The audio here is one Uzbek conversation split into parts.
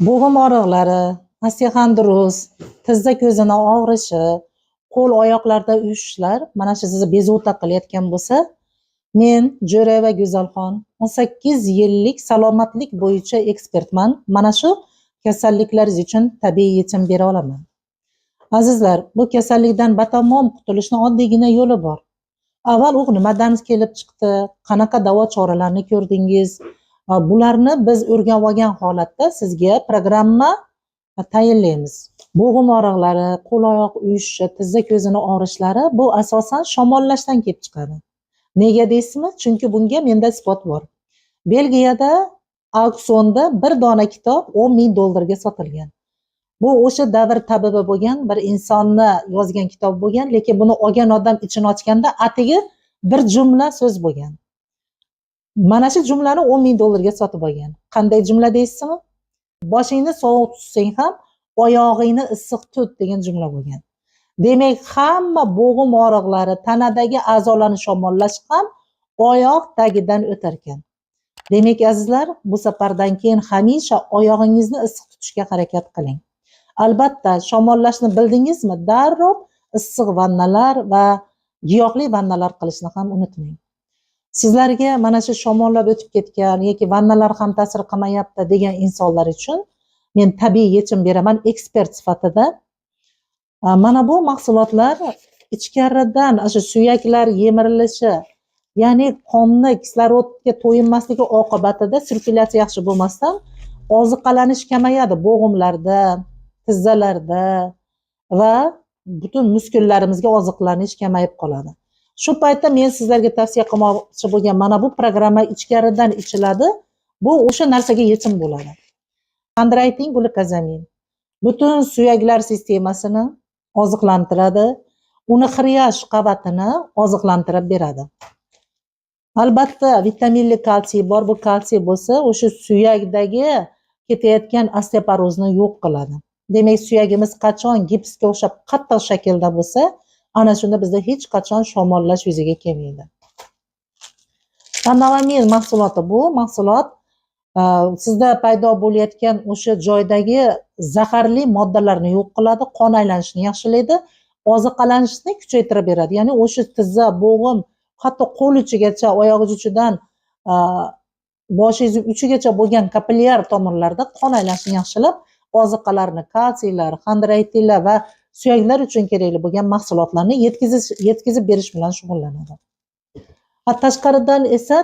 Bo'g'im og'riqlari, osteoxondroz, tizza ko'zini og'rishi, qo'l oyoqlarda uyushishlar mana shu sizni bezovta qilayotgan bo'lsa, men Jo'rayeva Go'zalxon 18 yillik salomatlik bo'yicha ekspertman. Mana shu kasalliklaringiz uchun tabiiy yechim bera olaman. Azizlar, bu kasallikdan batamom qutulishning oddiygina yo'li bor. Avval u nimadan kelib chiqdi, qanaqa davo choralarni ko'rdingiz, bularni biz o'rganib olgan holatda sizga programma tayinlaymiz. Bo'g'im og'riqlari, qo'l oyoq uyushishi, tizza ko'zini og'rishlari bu asosan shamollashdan kelib chiqadi. Nega deysizmi? Chunki bunga menda isbot bor. Belgiyada auksionda bir dona kitob $10,000 ga sotilgan. Bu o'sha davr tabibi bo'lgan bir insonni yozgan kitob bo'lgan, lekin buni olgan odam ichini ochganda atigi bir jumla so'z bo'lgan. Mana shu jumlani $10,000 ga sotib olgan. Qanday jumla deysizmi? Boshingni sovuq tutsang ham oyog'ingni issiq tut degan jumla bo'lgan. Demak, hamma bo'g'im og'riqlari, tanadagi a'zolarni shamollash ham oyoq tagidan o'tar ekan. Demak, azizlar, bu safardan keyin hamisha oyog'ingizni issiq tutishga harakat qiling. Albatta, shamollashni bildingizmi? Darrov issiq vannalar va giyohli vannalar qilishni ham unutmang. Sizlarga mana shu shamollab o'tib ketgan yoki vannalar ham ta'sir qilmayapti degan insonlar uchun men tabiiy yechim beraman ekspert sifatida. Mana bu mahsulotlar ichkaridan o'sha suyaklar yemirilishi, ya'ni qonni kislorodga to'yinmasligi oqibatida sirkulyatsiya yaxshi bo'lmasdan oziqalanish kamayadi bo'g'imlarda, tizzalarda va butun muskullarimizga oziqlanish kamayib qoladi. Shu paytda men sizlarga tavsiya qilmoqchi bo'lgan mana bu programma ichkaridan ichiladi. Bu o'sha narsaga yechim bo'ladi. Kondroitin glikozamin butun suyaklar sistemasini oziqlantiradi, uni xiryash qavatini oziqlantirib beradi. Albatta, vitaminli kalsiy bor. Bu kalsiy bo'lsa, o'sha suyakdagi ketayotgan osteoporozni yo'q qiladi. Demak, suyagimiz qachon gipsga o'xshab qattiq shaklda bo'lsa, ana shunda bizda hech qachon shamollash yuzaga kelmaydi. Tanavamin mahsuloti bu mahsulot sizda paydo bo'layotgan o'sha joydagi zaharli moddalarni yo'q qiladi, qon aylanishini yaxshilaydi, oziqalanishni kuchaytirib beradi. Ya'ni o'sha tizza, bo'g'im, hatto qo'l uchigacha, oyoq uchidan boshingiz uchigacha bo'lgan kapillyar tomirlarda qon aylanishini yaxshilab, oziqalarni, kalsiylar, kondroitinlar va suyaklar uchun kerakli bo'lgan mahsulotlarni yetkazib berish bilan shug'ullanadi.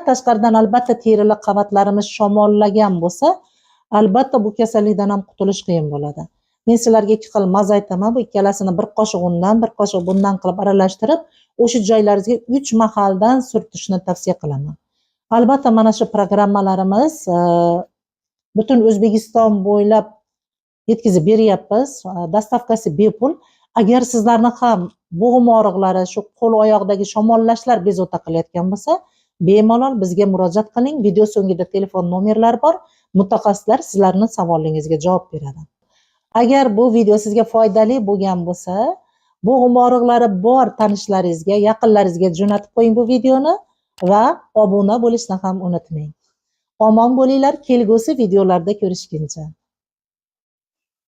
Tashqaridan albatta terilik qavatlarimiz shamollagan bo'lsa, albatta bu kasallikdan ham qutulish qiyin bo'ladi. Men sizlarga 2 xil maza aytaman. Bu ikkalasini bir qoshiq undan, bir qoshiq bundan qilib aralashtirib, o'sha joylaringizga 3 mahaldan surtishni tavsiya qilaman. Albatta, mana shu programmalarimiz butun O'zbekiston bo'ylab yetkazib beryapmiz. Dastavkasi bepul. Agar sizlarni ham bo'g'im og'riqlari, shu qo'l oyoqdagi shamollashlar bezovta qilayotgan bo'lsa, bemalol bizga murojaat qiling. Video so'ngida telefon nomerlari bor. Mutaxassislar sizlarning savollingizga javob beradi. Agar bu video sizga foydali bo'lgan bo'lsa, bo'g'im og'riqlari bor tanishlaringizga, yaqinlaringizga jo'natib qo'ying bu videoni va obuna bo'lishni ham unutmang. Omon bo'linglar, kelgusi videolarda ko'rishguncha.